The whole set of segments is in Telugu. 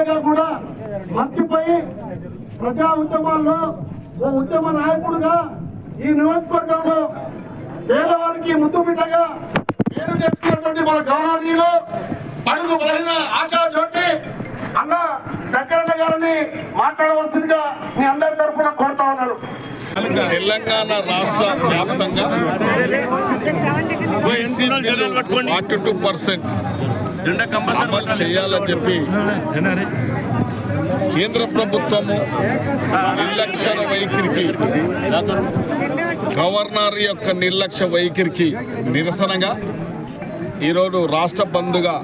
ఎమ్మెల్యేగా కూడా మర్చిపోయి ప్రజా ఉద్యమాల్లో ఓ ఉద్యమ నాయకుడుగా ఈ నియోజకవర్గంలో పేదవారికి ముద్దు బిడ్డగా పేరు తెచ్చుకున్నటువంటి మన గౌరవనీయులు పడుగు బలహీన ఆశా జ్యోతి అన్న శంకరన్న గారిని మాట్లాడవలసిందిగా మీ అందరి తరఫున కోరుతా ఉన్నాను. తెలంగాణ రాష్ట్ర వ్యాప్తంగా 42% అమలు చేయాలని చెప్పి కేంద్ర ప్రభుత్వము నిర్లక్ష్య వైఖరికి, గవర్నర్ యొక్క నిర్లక్ష్య వైఖరికి నిరసనగా ఈరోజు రాష్ట్ర బంద్గా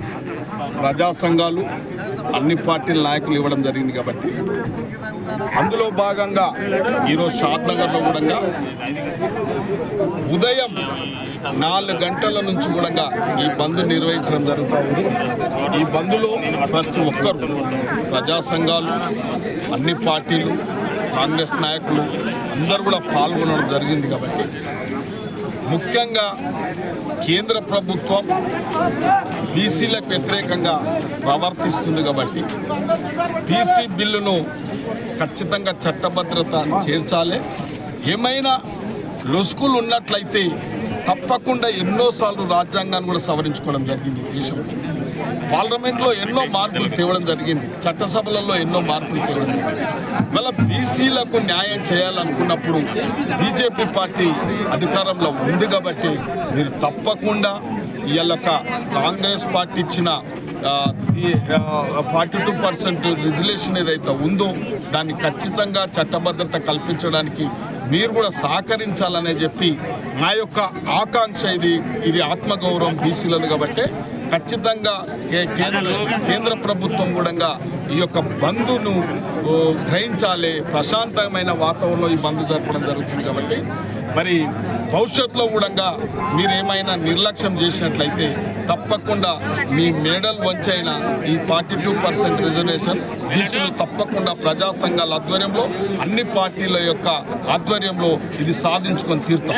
ప్రజా సంఘాలు అన్ని పార్టీల నాయకులు ఇవ్వడం జరిగింది. కాబట్టి అందులో భాగంగా ఈరోజు షాద్నగర్లో కూడా ఉదయం 4 గంటల నుంచి కూడా ఈ బంద్ నిర్వహించడం జరుగుతూ ఉంది. ఈ బంద్లో ప్రతి ఒక్కరు ప్రజా సంఘాలు, అన్ని పార్టీలు, కాంగ్రెస్ నాయకులు అందరూ కూడా పాల్గొనడం జరిగింది. కాబట్టి ముఖ్యంగా కేంద్ర ప్రభుత్వం బీసీలకు వ్యతిరేకంగా ప్రవర్తిస్తుంది. కాబట్టి బీసీ బిల్లును ఖచ్చితంగా చట్టభద్రత చేర్చాలి. ఏమైనా లొసుకులు ఉన్నట్లయితే తప్పకుండా ఎన్నోసార్లు రాజ్యాంగాన్ని కూడా సవరించుకోవడం జరిగింది. దేశంలో పార్లమెంట్లో ఎన్నో మార్పులు తేవడం జరిగింది, చట్టసభలలో ఎన్నో మార్పులు తేవడం జరిగింది. ఇవాళ బీసీలకు న్యాయం చేయాలనుకున్నప్పుడు బీజేపీ పార్టీ అధికారంలో ఉంది. కాబట్టి మీరు తప్పకుండా ఇవాళ కాంగ్రెస్ పార్టీ ఇచ్చిన 42% రిజర్వేషన్ ఏదైతే ఉందో దాన్ని ఖచ్చితంగా చట్టభద్రత కల్పించడానికి మీరు కూడా సహకరించాలనే చెప్పి నా యొక్క ఆకాంక్ష. ఇది ఆత్మగౌరవం బీసీలది. కాబట్టి ఖచ్చితంగా కేంద్ర ప్రభుత్వం కూడా ఈ యొక్క బంద్ను గ్రహించాలి. ప్రశాంతమైన వాతావరణంలో ఈ బంద్ జరపడం జరుగుతుంది. కాబట్టి మరి భవిష్యత్తులో కూడా మీరేమైనా నిర్లక్ష్యం చేసినట్లయితే తప్పకుండా మీ మెడల్ వంచైన ఈ 42% రిజర్వేషన్ బీసీలు తప్పకుండా ప్రజా సంఘాల ఆధ్వర్యంలో, అన్ని పార్టీల యొక్క ఆధ్వర్యంలో ఇది సాధించుకొని తీరుతాం.